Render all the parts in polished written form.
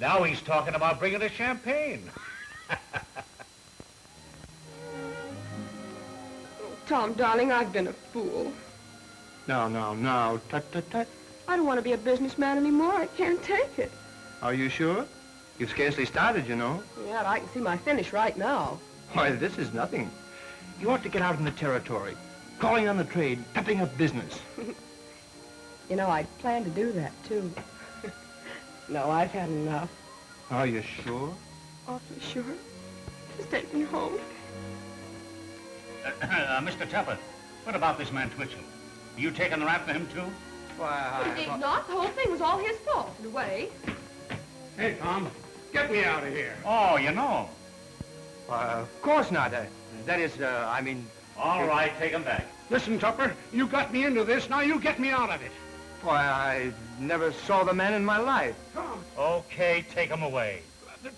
Now he's talking about bringing us champagne. Tom, darling, I've been a fool. No. Tut. I don't want to be a businessman anymore. I can't take it. Are you sure? You've scarcely started, you know. Yeah, I can see my finish right now. Why, this is nothing. You ought to get out in the territory, calling on the trade, pepping up business. You know, I'd planned to do that, too. No, I've had enough. Are you sure? Awfully sure. Just take me home. Mr. Tupper, what about this man Twitchell? Are you taking the rap for him, too? Why, Indeed not. The whole thing was all his fault, in a way. Hey, Tom, get me out of here. Oh, you know. Why, of course not. That is, I mean... All right, take him back. Listen, Tupper, you got me into this. Now you get me out of it. Why, I never saw the man in my life. Tom. Okay, take him away.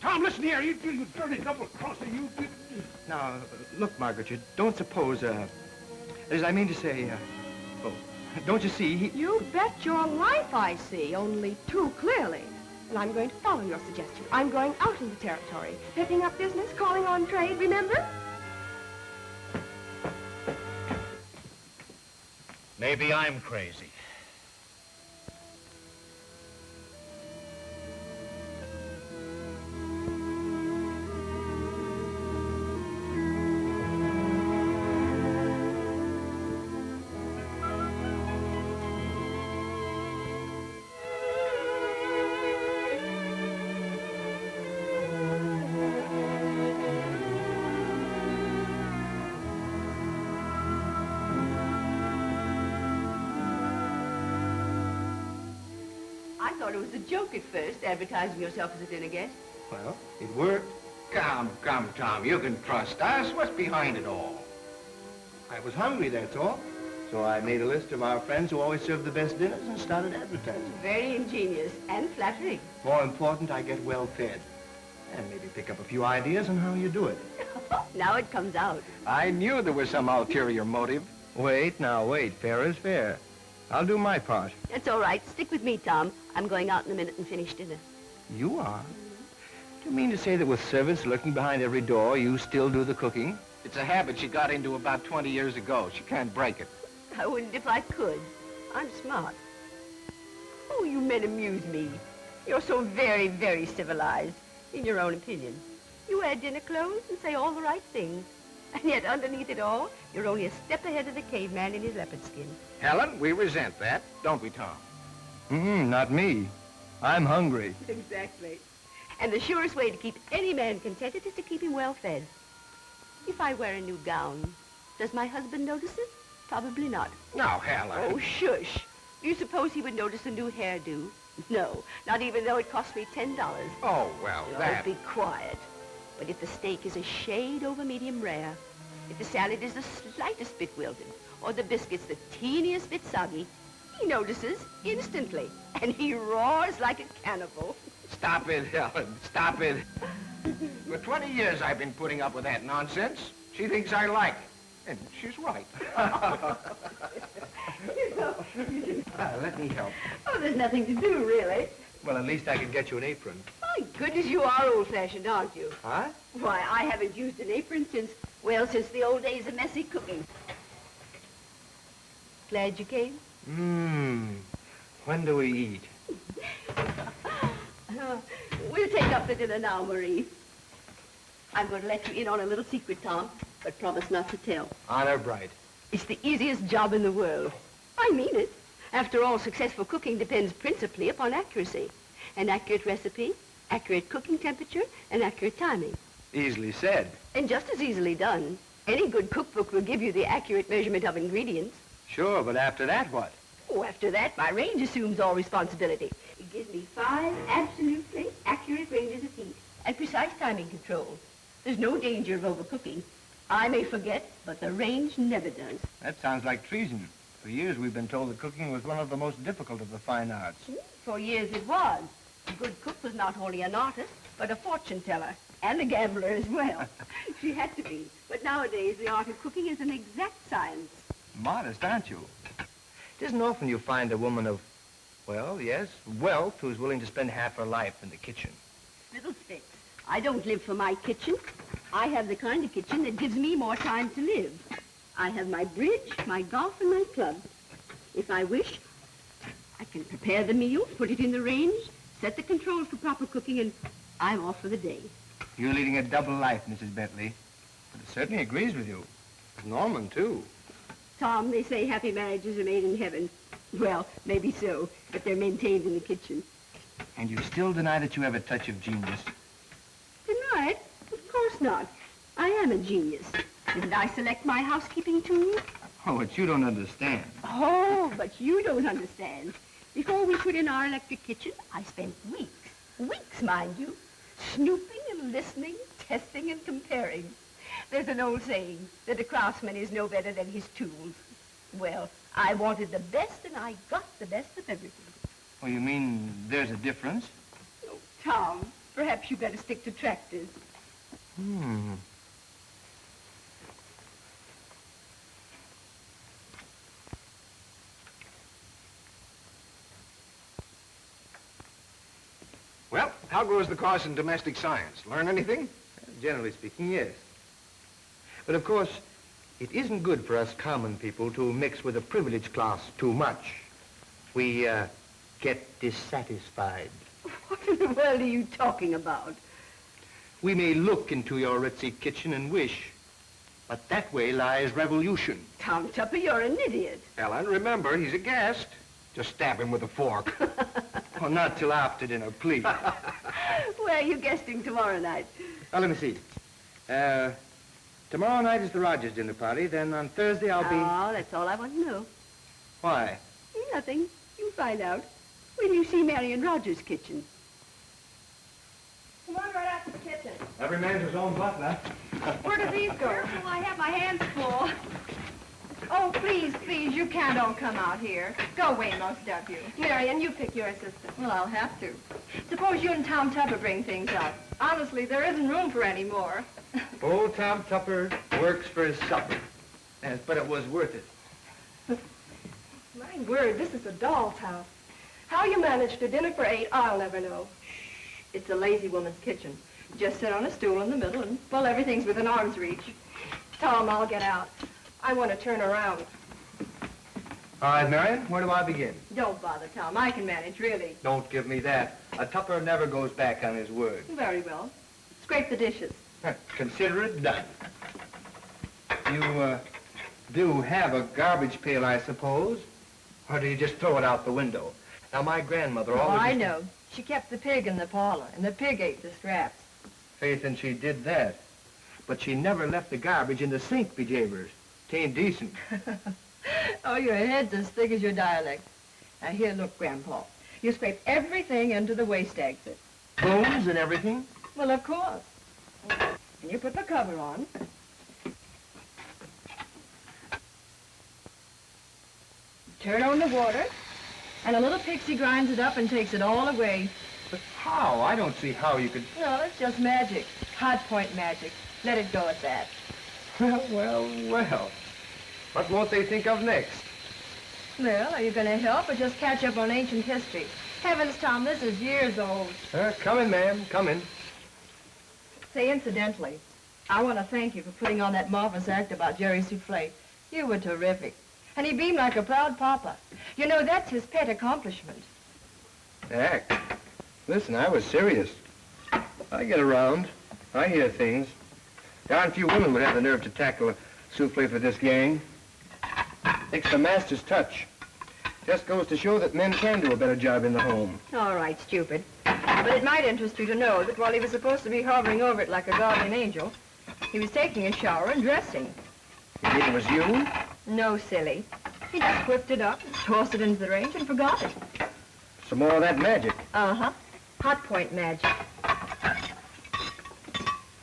Tom, listen here. You dirty double-crosser. You... Now, look, Margaret, you don't suppose, as I mean to say, oh, don't you see, You bet your life I see, only too clearly. And I'm going to follow your suggestion. I'm going out in the territory, picking up business, calling on trade, remember? Maybe I'm crazy. I thought it was a joke at first, advertising yourself as a dinner guest. well, it worked. Come, Tom. You can trust us. What's behind it all? I was hungry, that's all. So I made a list of our friends who always serve the best dinners and started advertising. Very ingenious and flattering. More important, I get well fed. And maybe pick up a few ideas on how you do it. Now it comes out. I knew there was some ulterior motive. Wait, fair is fair. I'll do my part. That's all right. Stick with me, Tom. I'm going out in a minute and finish dinner. You are? Do you mean to say that with servants lurking behind every door, you still do the cooking? It's a habit she got into about 20 years ago. She can't break it. I wouldn't if I could. I'm smart. Oh, you men amuse me. You're so very, very civilized, in your own opinion. You wear dinner clothes and say all the right things. And yet, underneath it all, you're only a step ahead of the caveman in his leopard skin. Helen, we resent that, don't we, Tom? Not me. I'm hungry. Exactly. And the surest way to keep any man contented is to keep him well fed. If I wear a new gown, does my husband notice it? Probably not. Now, Helen. Oh, shush. Do you suppose he would notice a new hairdo? No, not even though it cost me $10. Oh, well, that... Be quiet. But if the steak is a shade over medium rare, if the salad is the slightest bit wilted, or the biscuits the teeniest bit soggy, he notices instantly, and he roars like a cannibal. Stop it, Helen. Stop it. For 20 years I've been putting up with that nonsense. She thinks I like it. And she's right. Let me help. Oh, there's nothing to do, really. Well, at least I could get you an apron. My goodness, you are old-fashioned, aren't you? Huh? Why, I haven't used an apron since the old days of messy cooking. Glad you came? When do we eat? We'll take up the dinner now, Marie. I'm going to let you in on a little secret, Tom, but promise not to tell. Honor bright. It's the easiest job in the world. I mean it. After all, successful cooking depends principally upon accuracy. An accurate recipe, accurate cooking temperature, and accurate timing. Easily said. And just as easily done. Any good cookbook will give you the accurate measurement of ingredients. Sure, but after that, what? Oh, after that, my range assumes all responsibility. It gives me 5 absolutely accurate ranges of heat and precise timing control. There's no danger of overcooking. I may forget, but the range never does. That sounds like treason. For years we've been told that cooking was one of the most difficult of the fine arts. For years it was. A good cook was not only an artist, but a fortune teller. And a gambler as well. She had to be. But nowadays, the art of cooking is an exact science. Modest, aren't you? It isn't often you find a woman of, well, yes, wealth who's willing to spend half her life in the kitchen. Fiddlesticks. I don't live for my kitchen. I have the kind of kitchen that gives me more time to live. I have my bridge, my golf, and my club. If I wish, I can prepare the meal, put it in the range, set the controls for proper cooking, and I'm off for the day. You're leading a double life, Mrs. Bentley. But it certainly agrees with you. Norman, too. Tom, they say happy marriages are made in heaven. Well, maybe so, but they're maintained in the kitchen. And you still deny that you have a touch of genius? Deny it? Of course not. I am a genius. Didn't I select my housekeeping tools? Oh, but you don't understand. Oh, but you don't understand. Before we put in our electric kitchen, I spent weeks, mind you, snooping and listening, testing and comparing. There's an old saying that a craftsman is no better than his tools. Well, I wanted the best, and I got the best of everything. Oh, you mean there's a difference? Oh, Tom, perhaps you better stick to tractors. Well, how goes the course in domestic science? Learn anything? Generally speaking, yes. But of course, it isn't good for us common people to mix with the privileged class too much. We, get dissatisfied. What in the world are you talking about? We may look into your ritzy kitchen and wish, but that way lies revolution. Tom Tupper, you're an idiot. Ellen, remember, he's a guest. Just stab him with a fork. Oh, not till after dinner, please. Where are you guesting tomorrow night? Now, let me see. Tomorrow night is the Rogers dinner party. Then on Thursday I'll be... Oh, that's all I want to know. Why? Nothing. You'll find out when you see Marion Rogers' kitchen. Come on right out to the kitchen. Every man's his own butler. Where do these go? Careful, I have my hands full. Oh, please, you can't all come out here. Go away, most of you. Marion, you pick your assistant. Well, I'll have to. Suppose you and Tom Tupper bring things up. Honestly, there isn't room for any more. Old Tom Tupper works for his supper. Yes, but it was worth it. My word, this is a doll's house. How you managed a dinner for 8, I'll never know. It's a lazy woman's kitchen. Just sit on a stool in the middle and, well, everything's within arm's reach. Tom, I'll get out. I want to turn around. All right, Marion, where do I begin? Don't bother, Tom. I can manage, really. Don't give me that. A Tupper never goes back on his word. Very well. Scrape the dishes. Consider it done. You, do have a garbage pail, I suppose? Or do you just throw it out the window? Now, my grandmother Oh, always... I know. She kept the pig in the parlor, and the pig ate the scraps. Faith, and she did that. But she never left the garbage in the sink, bejabers. 'Tain't decent. Oh, your head's as thick as your dialect. Now, here, look, Grandpa. You scrape everything into the waste exit. Bones and everything? Well, of course. And you put the cover on. Turn on the water, and a little pixie grinds it up and takes it all away. But how? I don't see how you could... Well, it's just magic. HOTPOINT magic. Let it go at that. Well. What won't they think of next? Well, are you going to help or just catch up on ancient history? Heavens, Tom, this is years old. Come in, ma'am. Come in. Say, incidentally, I want to thank you for putting on that marvelous act about Jerry's souffle. You were terrific. And he beamed like a proud papa. You know, that's his pet accomplishment. Act? Listen, I was serious. I get around. I hear things. Darn few women would have the nerve to tackle a souffle for this gang. Takes the master's touch. Just goes to show that men can do a better job in the home. All right, stupid. But it might interest you to know that while he was supposed to be hovering over it like a guardian angel, he was taking a shower and dressing. You mean it was you? No, silly. He just whipped it up, tossed it into the range, and forgot it. Some more of that magic. Uh-huh. HOTPOINT magic.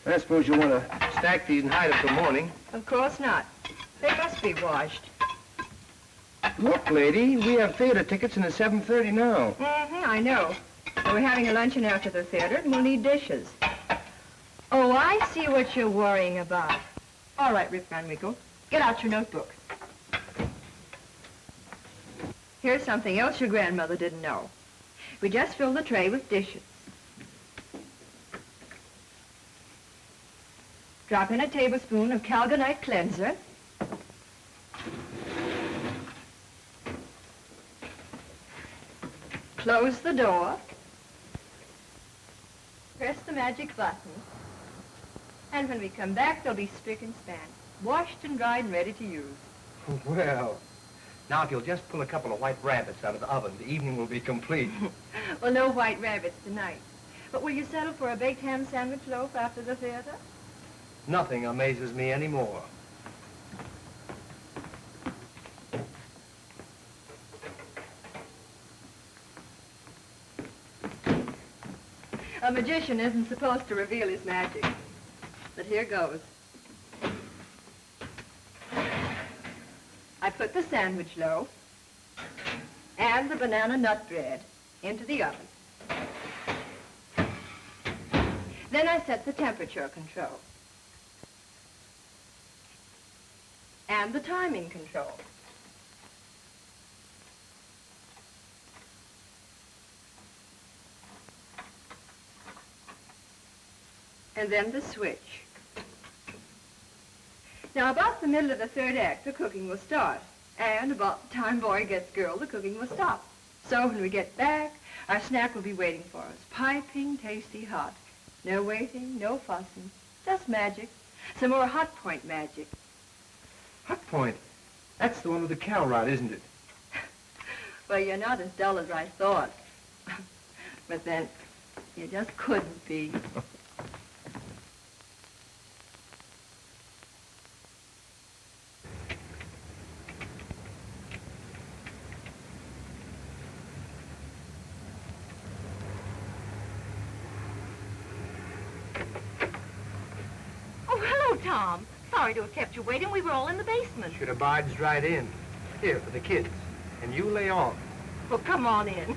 I suppose you want to stack these and hide them till morning. Of course not. They must be washed. Look, lady, we have theater tickets in the 7:30 now. I know. So we're having a luncheon after the theater, and we'll need dishes. Oh, I see what you're worrying about. All right, Rip Van Winkle. Get out your notebook. Here's something else your grandmother didn't know. We just filled the tray with dishes. Drop in a tablespoon of Calgonite cleanser. Close the door. Press the magic button. And when we come back, they'll be spick and span, washed and dried and ready to use. Well, now if you'll just pull a couple of white rabbits out of the oven, the evening will be complete. Well, no white rabbits tonight. But will you settle for a baked ham sandwich loaf after the theater? Nothing amazes me anymore. A magician isn't supposed to reveal his magic. But here goes. I put the sandwich loaf and the banana nut bread into the oven. Then I set the temperature control and the timing control. And then the switch. Now, about the middle of the third act, the cooking will start. And about the time boy gets girl, the cooking will stop. So when we get back, our snack will be waiting for us. Piping, tasty, hot. No waiting, no fussing. Just magic. Some more HOTPOINT magic. HOTPOINT? That's the one with the cow rod, isn't it? Well, you're not as dull as I thought. But then, you just couldn't be. Tom, sorry to have kept you waiting. We were all in the basement. Should have barged right in. Here, for the kids. And you lay off. Well, come on in.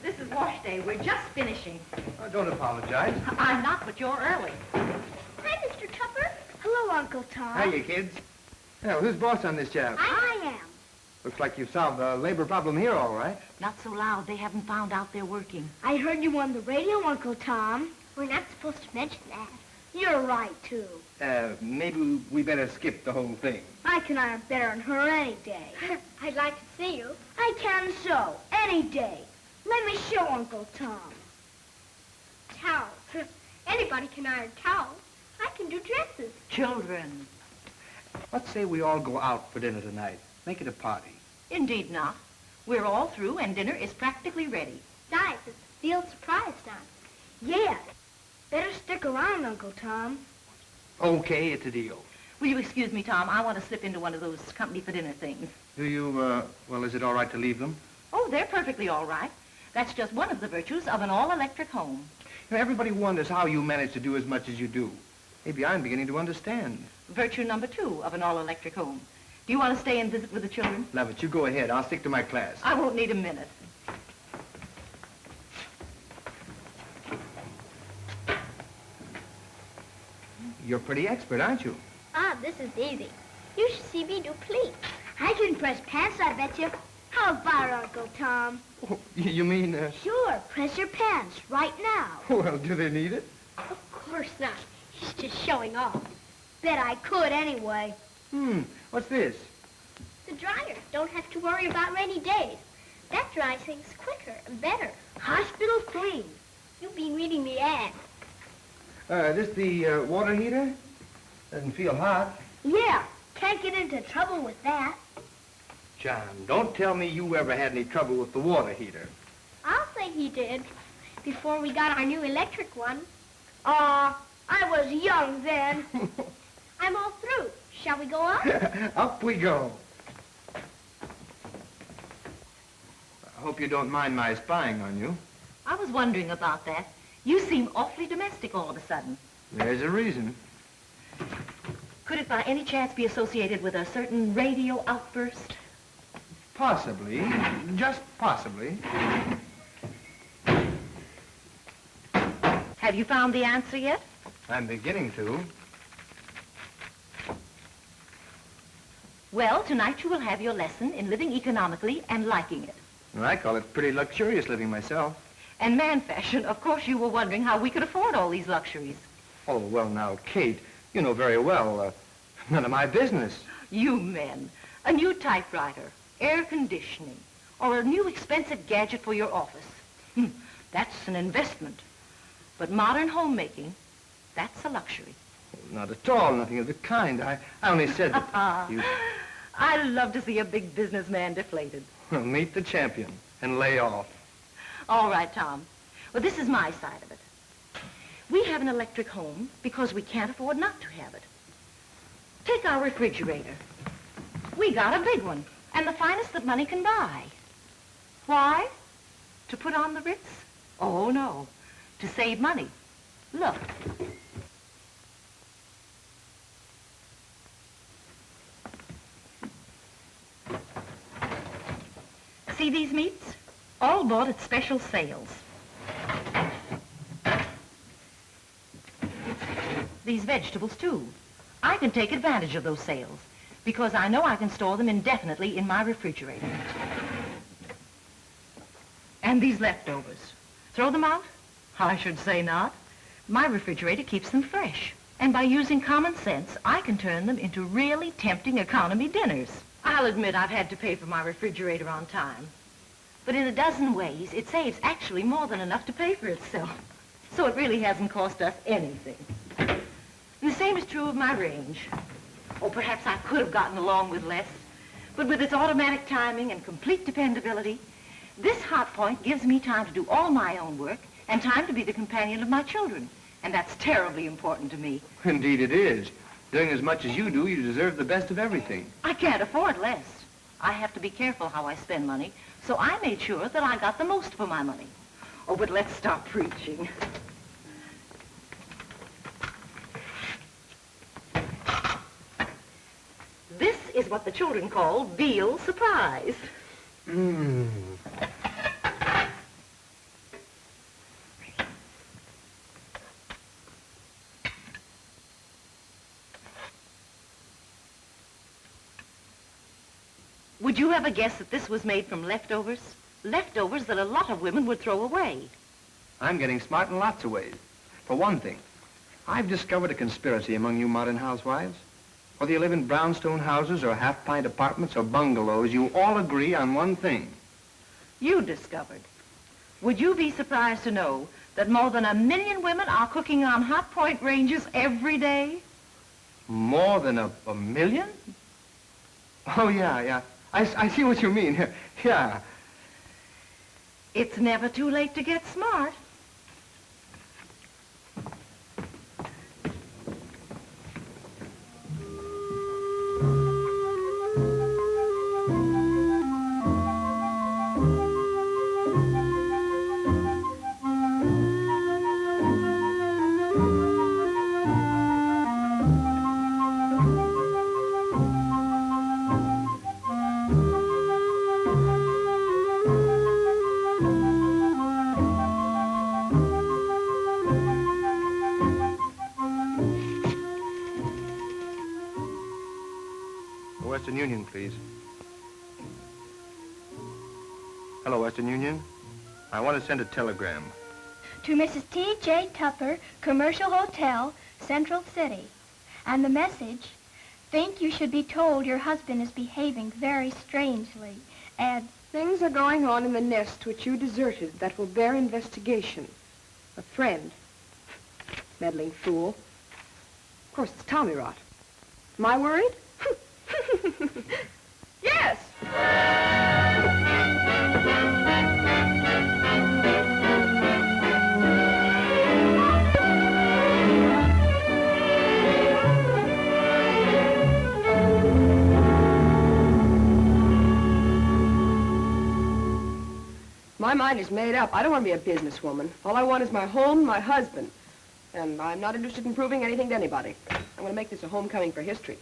This is wash day. We're just finishing. Oh, don't apologize. I'm not, but you're early. Hi, Mr. Tupper. Hello, Uncle Tom. Hiya, kids. Well, who's boss on this job? I am. Looks like you've solved the labor problem here, all right. Not so loud. They haven't found out they're working. I heard you on the radio, Uncle Tom. We're not supposed to mention that. You're right, too. Maybe we better skip the whole thing. I can iron better than her any day. I'd like to see you. I can so, any day. Let me show Uncle Tom. Towels. Anybody can iron towels. I can do dresses. Children. Let's say we all go out for dinner tonight. Make it a party. Indeed not. We're all through and dinner is practically ready. Nice. It's a field surprise time. Yeah. Better stick around, Uncle Tom. Okay, it's a deal. Will you excuse me, Tom? I want to slip into one of those company for dinner things. Do you, well, is it all right to leave them? Oh, they're perfectly all right. That's just one of the virtues of an all-electric home. You know, everybody wonders how you manage to do as much as you do. Maybe I'm beginning to understand. Virtue number 2 of an all-electric home. Do you want to stay and visit with the children? Love it. You go ahead. I'll stick to my class. I won't need a minute. You're pretty expert, aren't you? Ah, this is easy. You should see me do pleats. I can press pants, I bet you. How about Uncle Tom? Oh, you mean, Sure, press your pants right now. Well, do they need it? Of course not. He's just showing off. Bet I could anyway. What's this? The dryer. Don't have to worry about rainy days. That dries things quicker and better. Hospital clean. You've been reading the ad. This the, water heater? Doesn't feel hot. Yeah, can't get into trouble with that. John, don't tell me you ever had any trouble with the water heater. I'll say he did. Before we got our new electric one. I was young then. I'm all through. Shall we go up? Up we go. I hope you don't mind my spying on you. I was wondering about that. You seem awfully domestic all of a sudden. There's a reason. Could it by any chance be associated with a certain radio outburst? Possibly. Just possibly. Have you found the answer yet? I'm beginning to. Well, tonight you will have your lesson in living economically and liking it. Well, I call it pretty luxurious living myself. And man fashion, of course you were wondering how we could afford all these luxuries. Oh, well, now, Kate, you know very well, none of my business. You men, a new typewriter, air conditioning, or a new expensive gadget for your office. That's an investment. But modern homemaking, that's a luxury. Not at all, nothing of the kind. I only said that you... I love to see a big businessman deflated. Well, meet the champion and lay off. All right, Tom. Well, this is my side of it. We have an electric home because we can't afford not to have it. Take our refrigerator. We got a big one, and the finest that money can buy. Why? To put on the Ritz? Oh, no. To save money. Look. See these meats? All bought at special sales. These vegetables, too. I can take advantage of those sales because I know I can store them indefinitely in my refrigerator. And these leftovers. Throw them out? I should say not. My refrigerator keeps them fresh. And by using common sense, I can turn them into really tempting economy dinners. I'll admit I've had to pay for my refrigerator on time. But in a dozen ways, it saves actually more than enough to pay for itself. So it really hasn't cost us anything. And the same is true of my range. Or perhaps I could have gotten along with less. But with its automatic timing and complete dependability, this HOTPOINT gives me time to do all my own work and time to be the companion of my children. And that's terribly important to me. Indeed it is. Doing as much as you do, you deserve the best of everything. I can't afford less. I have to be careful how I spend money, so I made sure that I got the most for my money. Oh, but let's stop preaching. This is what the children call veal surprise. Mmm. Would you ever guess that this was made from leftovers? Leftovers that a lot of women would throw away. I'm getting smart in lots of ways. For one thing, I've discovered a conspiracy among you modern housewives. Whether you live in brownstone houses or half-pint apartments or bungalows, you all agree on one thing. You discovered. Would you be surprised to know that more than 1 million women are cooking on HOTPOINT ranges every day? More than a million? Oh, yeah. I see what you mean. Yeah. It's never too late to get smart. Western Union, please. Hello, Western Union. I want to send a telegram. To Mrs. T.J. Tupper, Commercial Hotel, Central City. And the message, think you should be told your husband is behaving very strangely. Add, Things are going on in the nest which you deserted that will bear investigation. A friend. Meddling fool. Of course, it's Tommy rot. Am I worried? Yes! My mind is made up. I don't want to be a businesswoman. All I want is my home, my husband. And I'm not interested in proving anything to anybody. I'm going to make this a homecoming for history.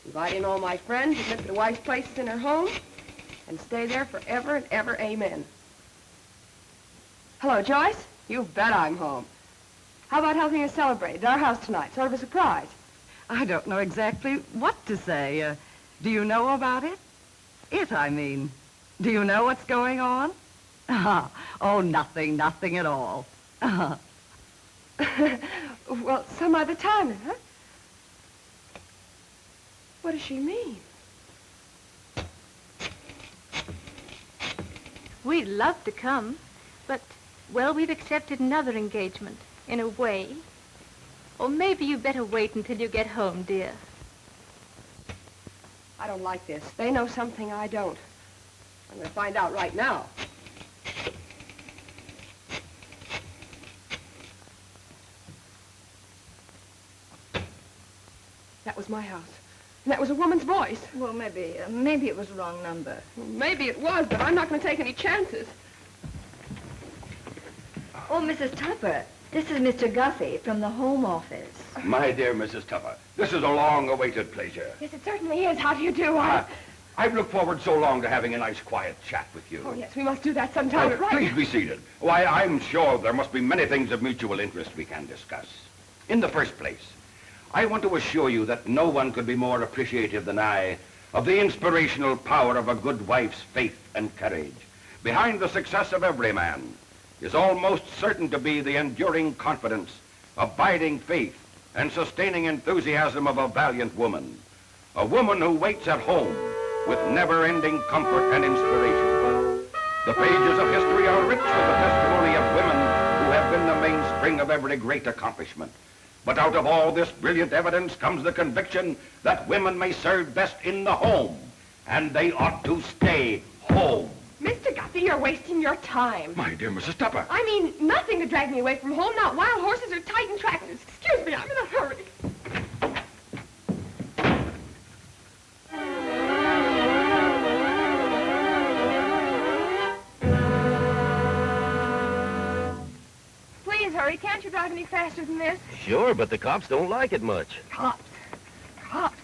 Invite in all my friends, admit the wife's places in her home, and stay there forever and ever, amen. Hello, Joyce. You bet I'm home. How about helping us celebrate at our house tonight? Sort of a surprise. I don't know exactly what to say. Do you know about it? I mean. Do you know what's going on? Oh, nothing at all. Well, some other time, huh? What does she mean? We'd love to come, but, well, we've accepted another engagement, in a way. Or maybe you better wait until you get home, dear. I don't like this. They know something I don't. I'm going to find out right now. That was my house. And that was a woman's voice. Well, maybe it was the wrong number. Well, maybe it was, but I'm not going to take any chances. Oh, Mrs. Tupper, this is Mr. Guffey from the Home Office. My dear Mrs. Tupper, this is a long-awaited pleasure. Yes, it certainly is. How do you do? I've looked forward so long to having a nice, quiet chat with you. Oh, yes, we must do that sometime. Right. Please be seated. Why, I'm sure there must be many things of mutual interest we can discuss. In the first place, I want to assure you that no one could be more appreciative than I of the inspirational power of a good wife's faith and courage. Behind the success of every man is almost certain to be the enduring confidence, abiding faith, and sustaining enthusiasm of a valiant woman. A woman who waits at home with never-ending comfort and inspiration. The pages of history are rich with the testimony of women who have been the mainspring of every great accomplishment. But out of all this brilliant evidence comes the conviction that women may serve best in the home, and they ought to stay home. Mr. Guffey, you're wasting your time. My dear Mrs. Tupper. I mean, nothing to drag me away from home, not wild horses or Titan tractors. Excuse me, I'm in a hurry. Please hurry, can't you drive any faster than this? Sure, but the cops don't like it much. Cops. Cops.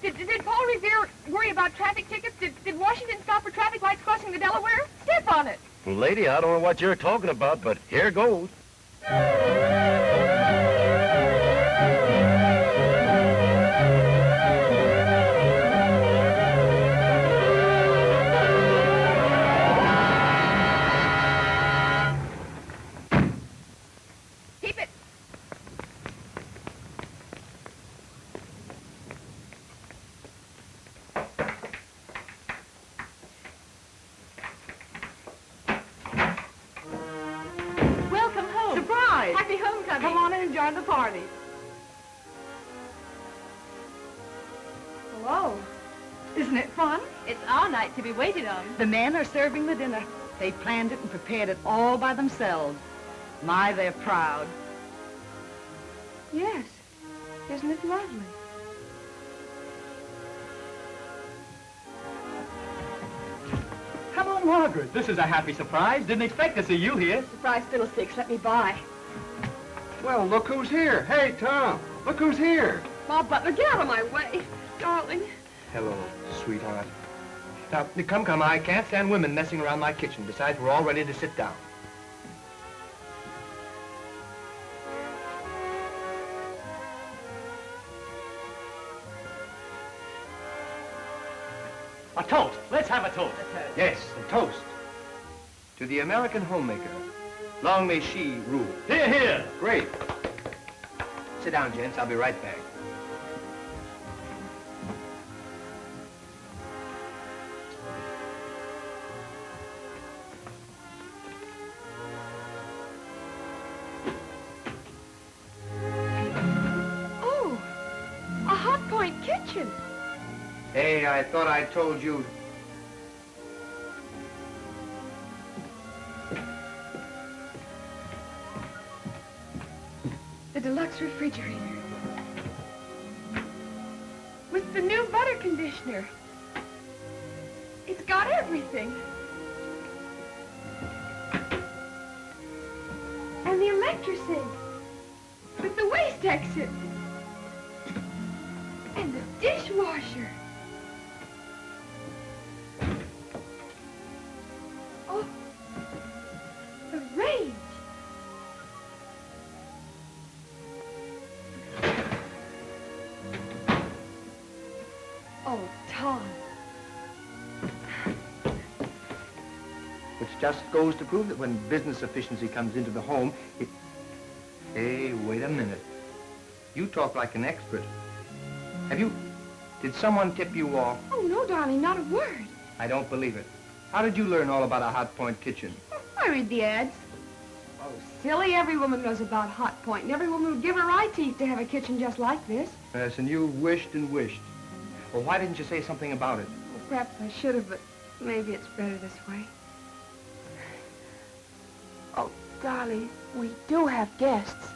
Did Paul Revere worry about traffic tickets? Did Washington stop for traffic lights crossing the Delaware? Step on it. Lady, I don't know what you're talking about, but here goes. Keep it. Welcome home. Surprise! Happy homecoming. Come on in and join the party. Hello. Isn't it fun? It's our night to be waited on. The men are serving the dinner. They planned it and prepared it all by themselves. My, they're proud. Yes. Isn't it lovely? Come on, Margaret. This is a happy surprise. Didn't expect to see you here. Surprise fiddlesticks. Let me by. Well, look who's here. Hey, Tom, look who's here. Bob Butler, get out of my way. Darling. Hello, sweetheart. Now, come, I can't stand women messing around my kitchen. Besides, we're all ready to sit down. A toast. Let's have a toast. Yes, a toast. To the American homemaker. Long may she rule. Hear, hear. Great. Sit down, gents. I'll be right back. Oh, a HOTPOINT kitchen. Hey, I thought I told you. The deluxe refrigerator. With the new butter conditioner. It's got everything. And the electrosync. With the waste exit. And the dishwasher. Oh, the range. Oh, Tom. Which just goes to prove that when business efficiency comes into the home, it... Hey, wait a minute. You talk like an expert. Did someone tip you off? Oh, no, darling, not a word. I don't believe it. How did you learn all about a Hot Point kitchen? I read the ads. Oh, silly, every woman knows about Hot Point, and every woman would give her eye teeth to have a kitchen just like this. Yes, and you wished and wished. Well, why didn't you say something about it? Well, perhaps I should have, but maybe it's better this way. Oh, darling, we do have guests.